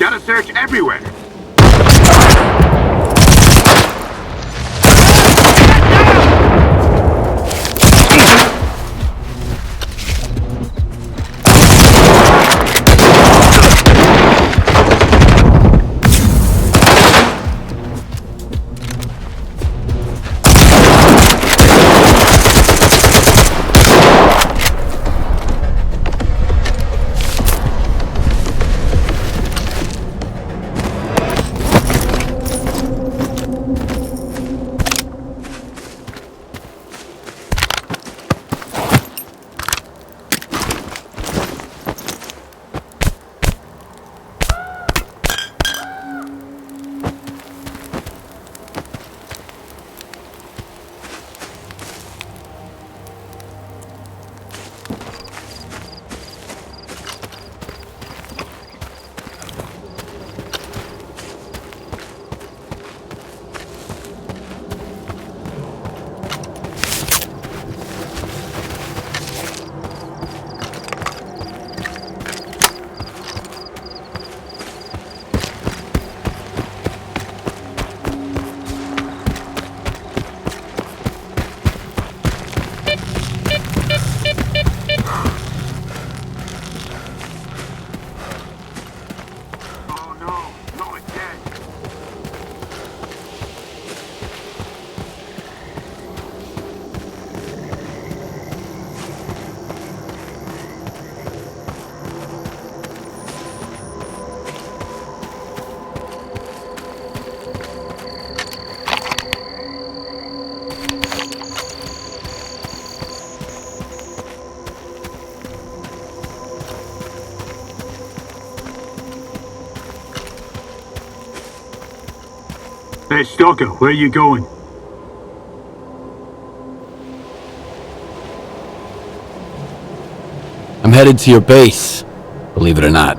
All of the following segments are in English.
Gotta search everywhere. Hey, Stalker, where are you going? I'm headed to your base, believe it or not.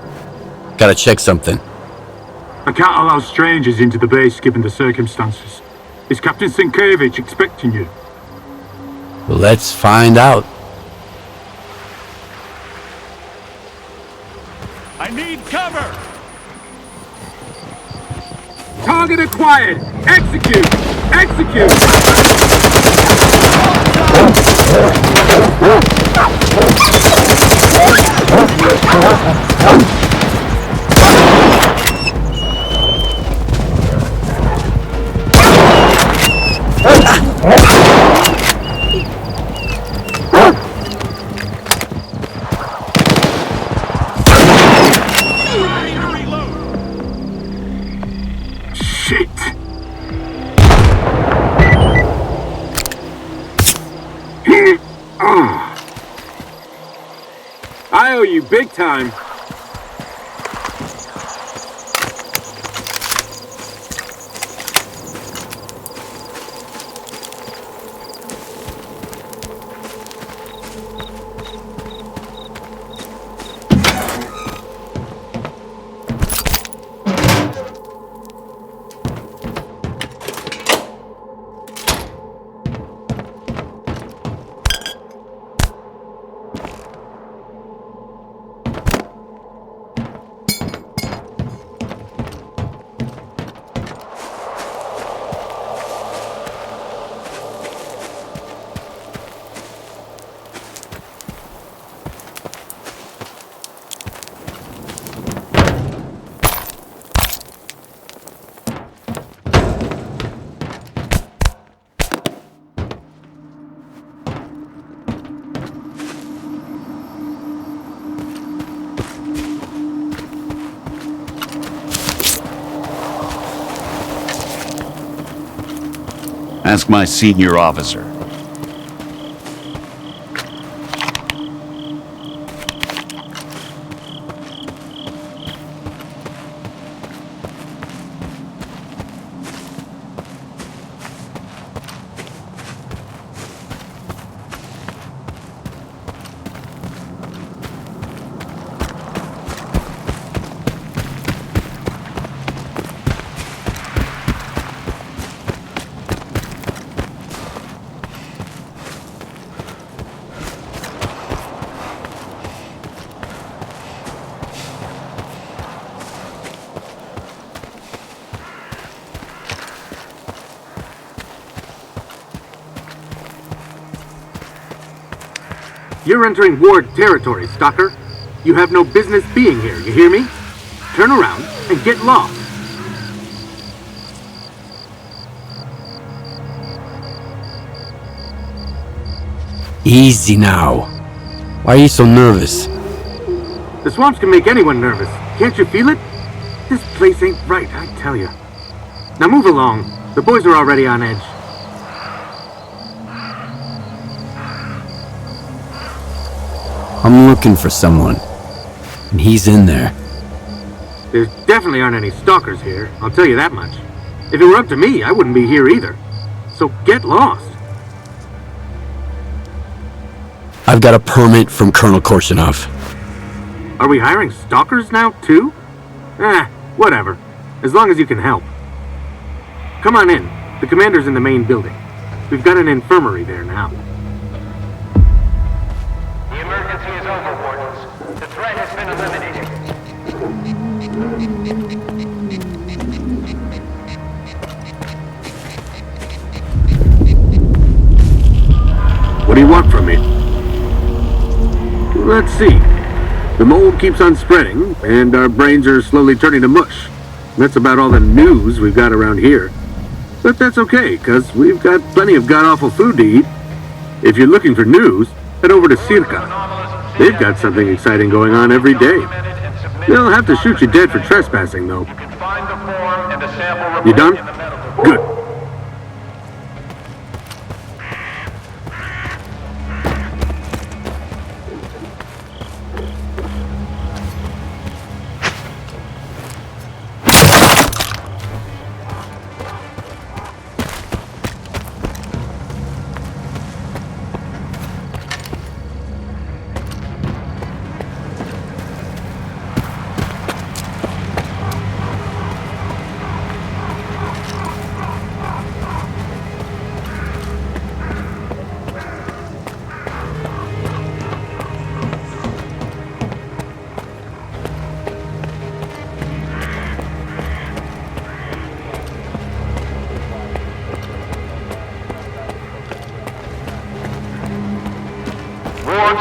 Gotta check something. I can't allow strangers into the base given the circumstances. Is Captain S.T.A.L.K.E.R expecting you? Let's find out. I need cover! Target acquired! Execute! Execute! Shit! I owe you big time. Ask my senior officer. You're entering war territory, Stalker. You have no business being here, you hear me? Turn around and get lost. Easy now. Why are you so nervous? The swamps can make anyone nervous. Can't you feel it? This place ain't right, I tell you. Now move along. The boys are already on edge. I'm looking for someone, and he's in there. There definitely aren't any stalkers here, I'll tell you that much. If it were up to me, I wouldn't be here either. So get lost. I've got a permit from Colonel Korshunov. Are we hiring stalkers now, too? Whatever. As long as you can help. Come on in. The commander's in the main building. We've got an infirmary there now. The emergency is over, Wardens. The threat has been eliminated. What do you want from me? Let's see. The mold keeps on spreading, and our brains are slowly turning to mush. That's about all the news we've got around here. But that's okay, because we've got plenty of god-awful food to eat. If you're looking for news, head over to S.T.A.L.K.E.R. They've got something exciting going on every day. They'll have to shoot you dead for trespassing, though. You done? Good.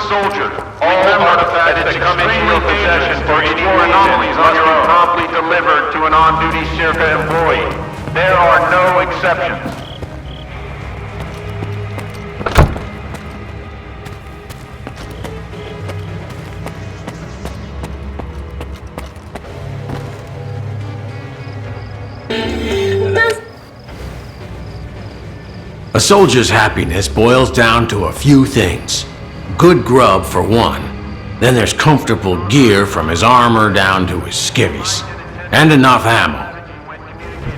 soldiers, all artifacts that come into your possession for any anomalies must be promptly delivered to an on-duty S.T.A.L.K.E.R employee. There are no exceptions. A soldier's happiness boils down to a few things. Good grub for one. Then there's comfortable gear from his armor down to his skivvies. And enough ammo.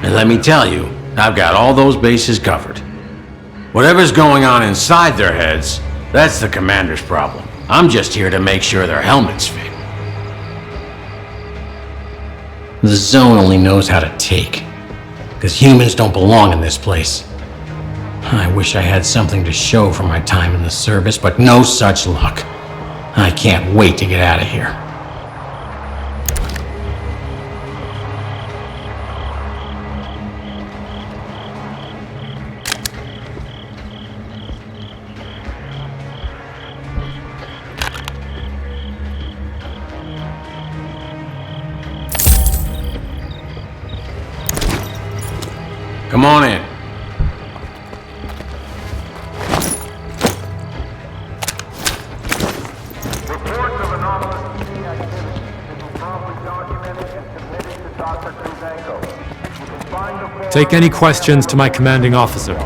And let me tell you, I've got all those bases covered. Whatever's going on inside their heads, that's the commander's problem. I'm just here to make sure their helmets fit. The zone only knows how to take. Because humans don't belong in this place. I wish I had something to show for my time in the service, but no such luck. I can't wait to get out of here. Come on in. Reports of anomalous activity will be promptly documented and submitted to Dr. Kuzanko. You can find the form. Take any questions to my commanding officer.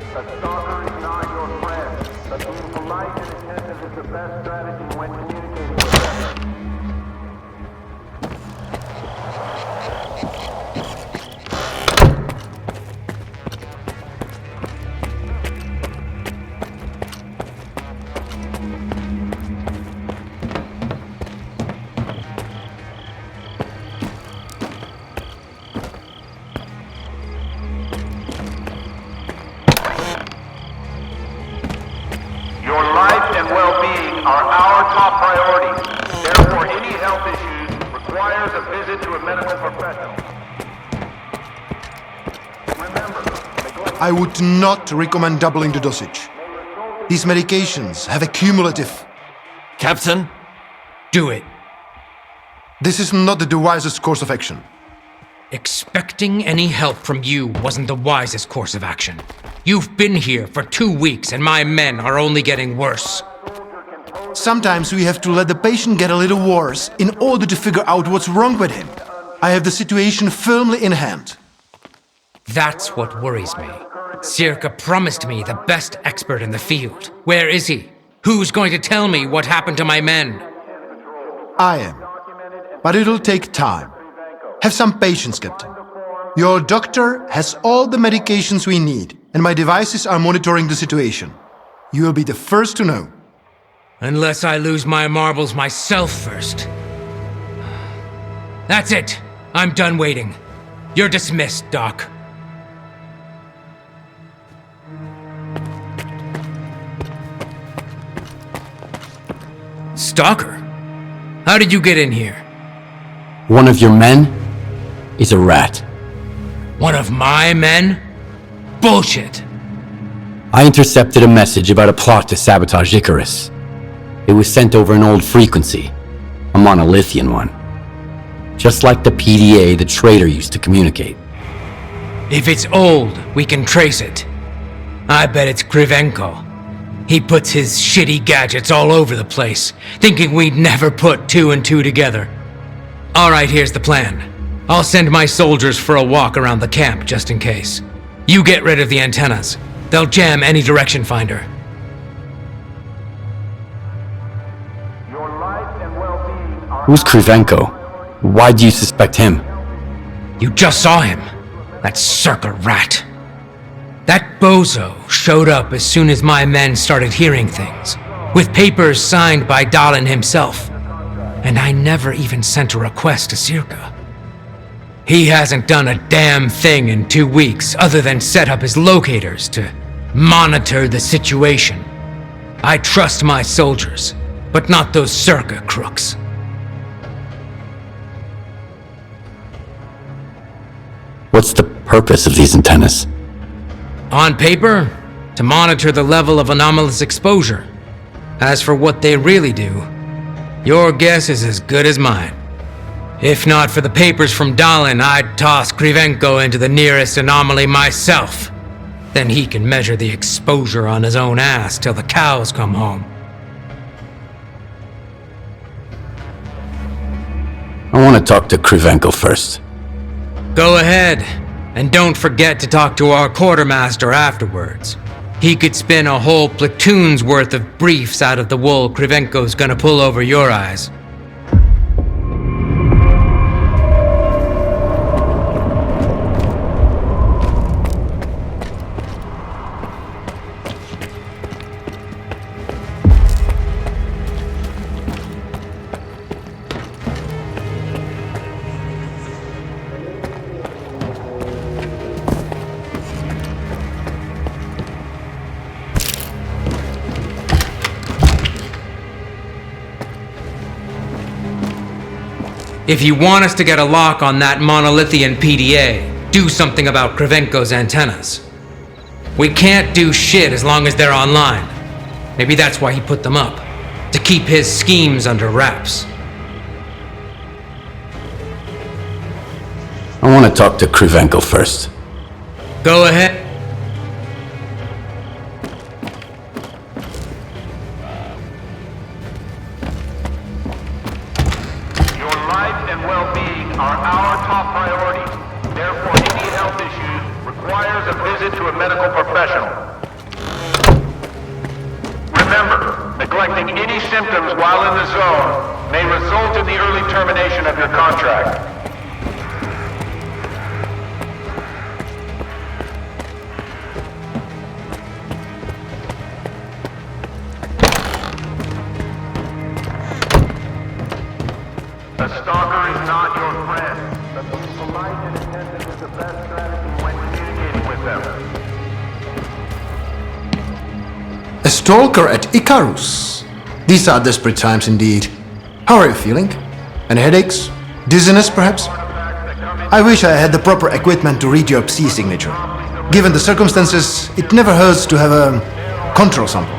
A stalker is not your friend, but being polite and attentive is the best strategy when communicating with them. Your life and well-being are our top priority. Therefore, any health issues requires a visit to a medical professional. Remember, I would not recommend doubling the dosage. These medications have a cumulative. Captain, do it. This is not the wisest course of action. Expecting any help from you wasn't the wisest course of action. You've been here for 2 weeks and my men are only getting worse. Sometimes we have to let the patient get a little worse in order to figure out what's wrong with him. I have the situation firmly in hand. That's what worries me. S.T.A.L.K.E.R promised me the best expert in the field. Where is he? Who's going to tell me what happened to my men? I am. But it'll take time. Have some patience, Captain. Your doctor has all the medications we need, and my devices are monitoring the situation. You will be the first to know. Unless I lose my marbles myself first. That's it. I'm done waiting. You're dismissed, Doc. Stalker? How did you get in here? One of your men is a rat. One of my men? Bullshit. I intercepted a message about a plot to sabotage Icarus. It was sent over an old frequency, a monolithian one. Just like the PDA the traitor used to communicate. If it's old, we can trace it. I bet it's Krivenko. He puts his shitty gadgets all over the place, thinking we'd never put 2 and 2 together. Alright, here's the plan. I'll send my soldiers for a walk around the camp just in case. You get rid of the antennas. They'll jam any direction finder. your life and well-being are Who's Krivenko? Why do you suspect him? You just saw him. That circa rat. That bozo showed up as soon as my men started hearing things, with papers signed by Dalin himself. And I never even sent a request to S.T.A.L.K.E.R. He hasn't done a damn thing in 2 weeks other than set up his locators to monitor the situation. I trust my soldiers, but not those S.T.A.L.K.E.R crooks. What's the purpose of these antennas? On paper, to monitor the level of anomalous exposure. As for what they really do, your guess is as good as mine. If not for the papers from Dalin, I'd toss Krivenko into the nearest anomaly myself. Then he can measure the exposure on his own ass till the cows come home. I want to talk to Krivenko first. Go ahead, and don't forget to talk to our quartermaster afterwards. He could spin a whole platoon's worth of briefs out of the wool Krivenko's gonna pull over your eyes. If you want us to get a lock on that monolithian PDA, do something about Krivenko's antennas. We can't do shit as long as they're online. Maybe that's why he put them up, to keep his schemes under wraps. I want to talk to Krivenko first. Go ahead. Your life and well-being are our top priority. Therefore, any health issues requires a visit to a medical professional. Remember, neglecting any symptoms while in the zone may result in the early termination of your contract. A stalker is not your friend, but being polite and attentive is the best strategy when communicating with them. A stalker at Icarus. These are desperate times indeed. How are you feeling? Any headaches? Dizziness, perhaps? I wish I had the proper equipment to read your Psi signature. Given the circumstances, it never hurts to have a control sample.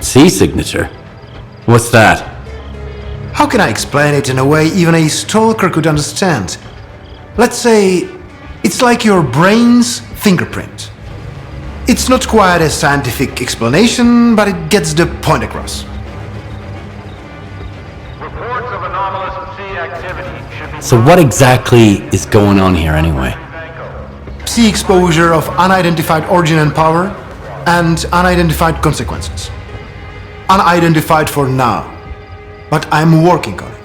Psi signature? What's that? How can I explain it in a way even a stalker could understand? Let's say it's like your brain's fingerprint. It's not quite a scientific explanation, but it gets the point across. Reports of anomalous Psi activity should be... So what exactly is going on here anyway? Psi exposure of unidentified origin and power, and unidentified consequences. Unidentified for now, but I'm working on it.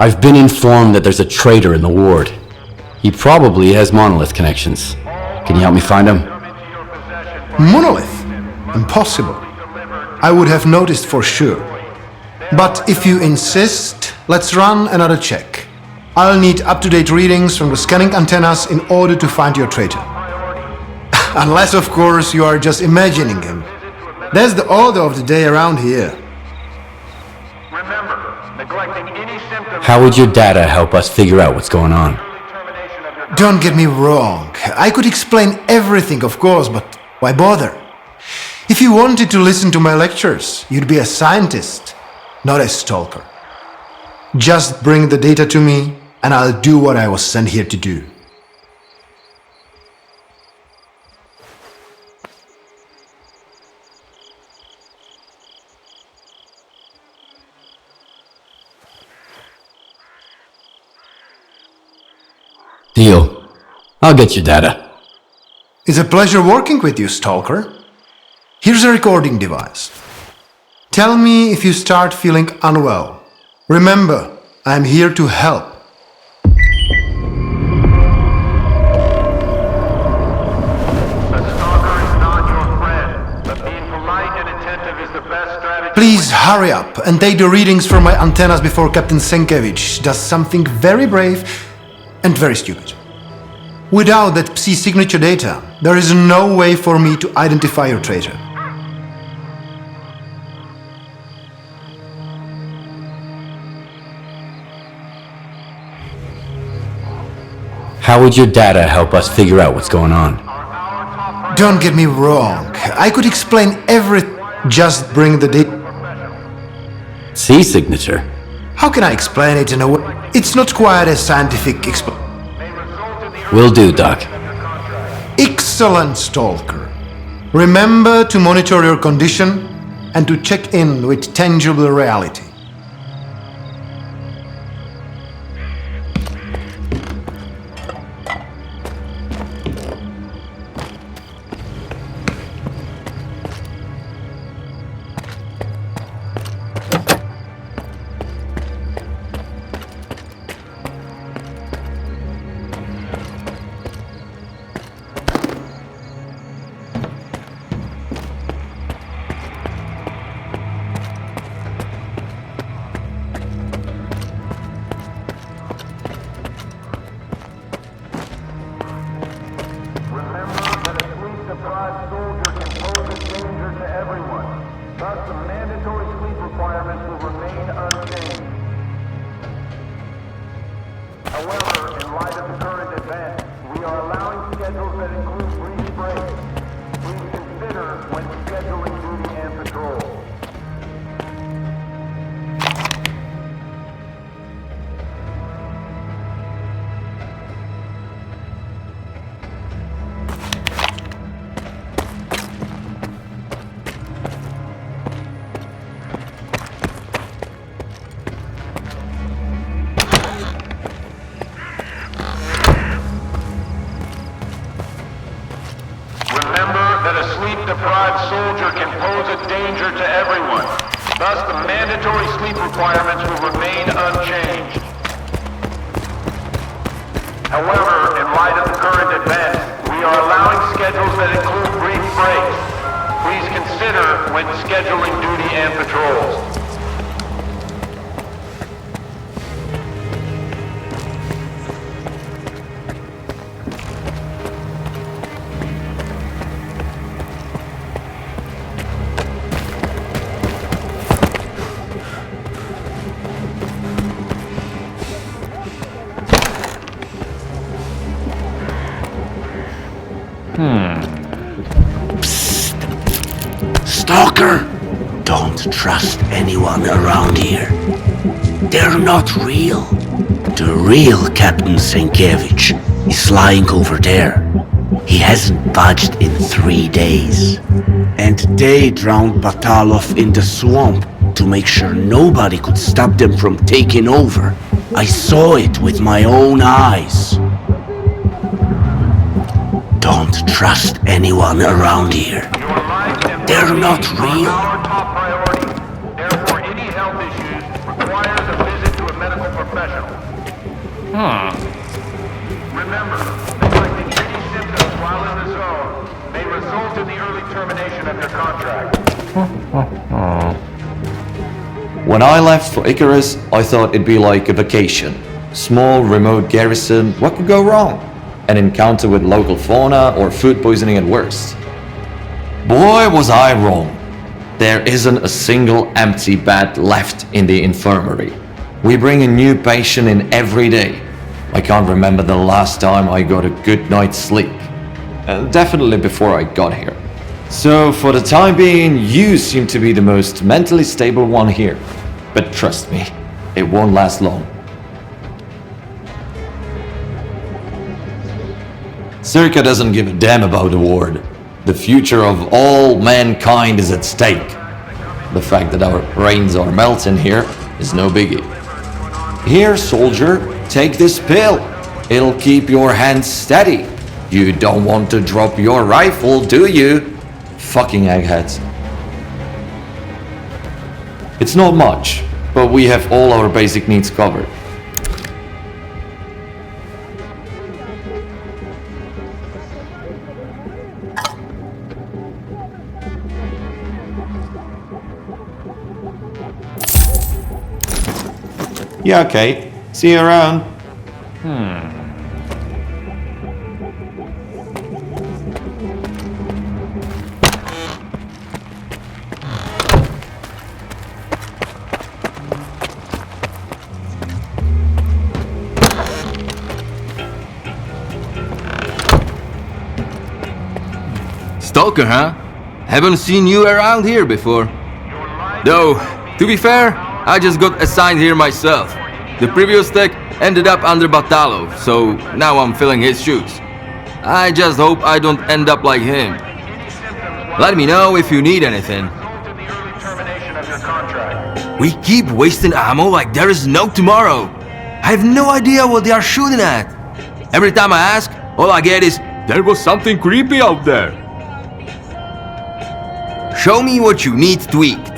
I've been informed that there's a traitor in the ward. He probably has monolith connections. Can you help me find him? Monolith? Impossible. I would have noticed for sure. But if you insist, let's run another check. I'll need up-to-date readings from the scanning antennas in order to find your traitor. Unless, of course, you are just imagining him. That's the order of the day around here. Remember, neglecting any symptoms... How would your data help us figure out what's going on? Don't get me wrong. I could explain everything, of course, but why bother? If you wanted to listen to my lectures, you'd be a scientist, not a stalker. Just bring the data to me, and I'll do what I was sent here to do. Deal. I'll get your data. It's a pleasure working with you, Stalker. Here's a recording device. Tell me if you start feeling unwell. Remember, I'm here to help. Please hurry up and take the readings from my antennas before Captain S.T.A.L.K.E.R does something very brave and very stupid. Without that Psi signature data, there is no way for me to identify your traitor. How would your data help us figure out what's going on? Don't get me wrong. I could explain everything. Just bring the data. C signature? How can I explain it in a way? It's not quite a scientific explanation. Will do, Doc. Excellent, Stalker. Remember to monitor your condition and to check in with tangible reality. However, in light of the current event, we are allowing schedules that include brief breaks. Please consider when scheduling duty and patrol. Sleep-deprived soldier can pose a danger to everyone. Thus, the mandatory sleep requirements will remain unchanged. However, in light of the current event, we are allowing schedules that include brief breaks. Please consider when scheduling duty and patrols. Stalker! Don't trust anyone around here. They're not real. The real Captain S.T.A.L.K.E.R is lying over there. He hasn't budged in 3 days. And they drowned Batalov in the swamp to make sure nobody could stop them from taking over. I saw it with my own eyes. Don't trust anyone around here. They're not real. Our top priority. Therefore, any health issues requires a visit to a medical professional. Remember, neglecting any symptoms while in the zone may result in the early termination of your contract. When I left for Icarus, I thought it'd be like a vacation. Small, remote garrison, what could go wrong? An encounter with local fauna or food poisoning at worst. Boy, was I wrong. There isn't a single empty bed left in the infirmary. We bring a new patient in every day. I can't remember the last time I got a good night's sleep. Definitely before I got here. So for the time being, you seem to be the most mentally stable one here. But trust me, it won't last long. S.T.A.L.K.E.R doesn't give a damn about the ward. The future of all mankind is at stake. The fact that our brains are melting here is no biggie. Here, soldier, take this pill. It'll keep your hands steady. You don't want to drop your rifle, do you? Fucking eggheads. It's not much, but we have all our basic needs covered. Yeah, okay. See you around. Stalker, huh? Haven't seen you around here before. Though, to be fair, I just got assigned here myself. The previous tech ended up under Batalo, so now I'm filling his shoes. I just hope I don't end up like him. Let me know if you need anything. We keep wasting ammo like there is no tomorrow. I have no idea what they are shooting at. Every time I ask, all I get is, "There was something creepy out there." Show me what you need tweaked.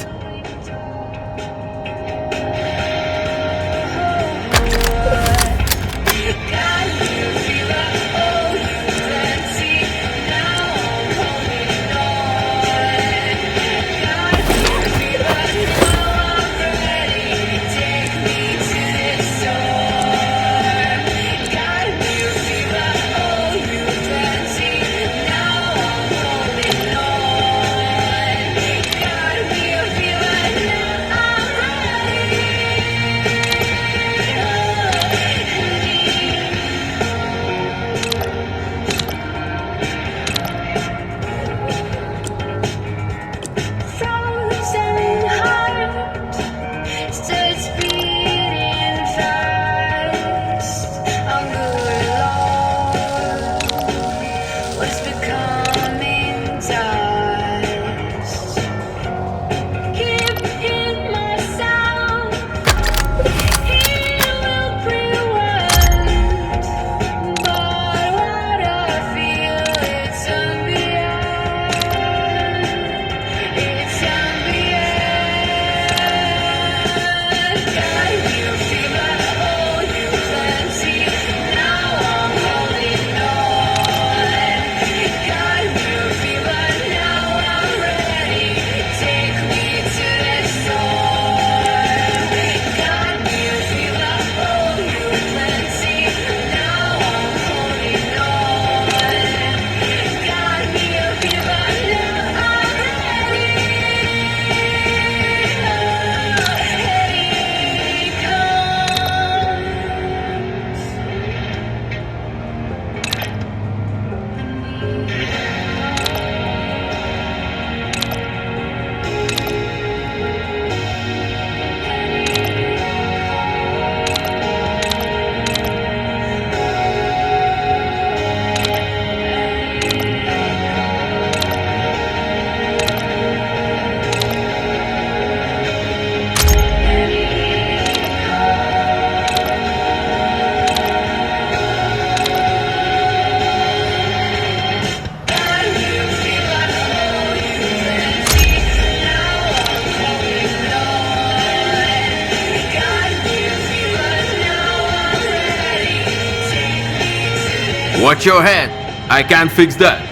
Watch your head. I can't fix that.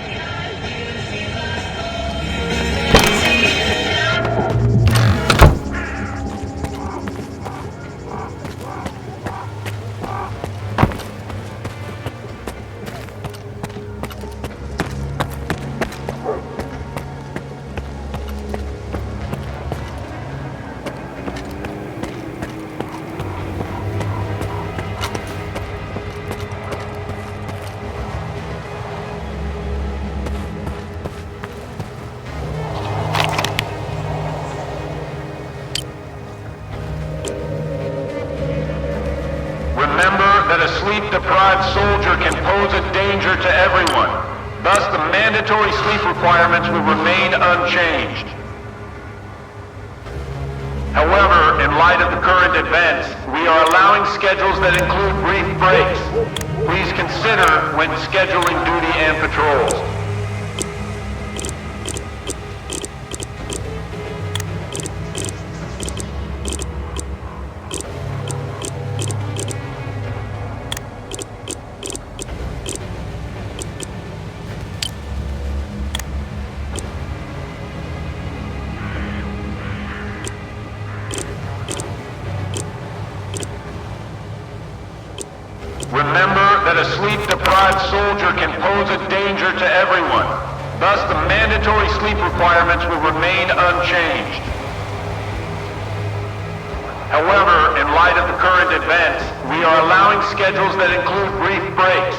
That a sleep-deprived soldier can pose a danger to everyone. Thus, the mandatory sleep requirements will remain unchanged. However, in light of the current events, we are allowing schedules that include brief breaks. Please consider when scheduling duty and patrols. sleep-deprived soldier can pose a danger to everyone. Thus, the mandatory sleep requirements will remain unchanged. However, in light of the current events, we are allowing schedules that include brief breaks.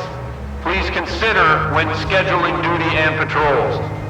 Please consider when scheduling duty and patrols.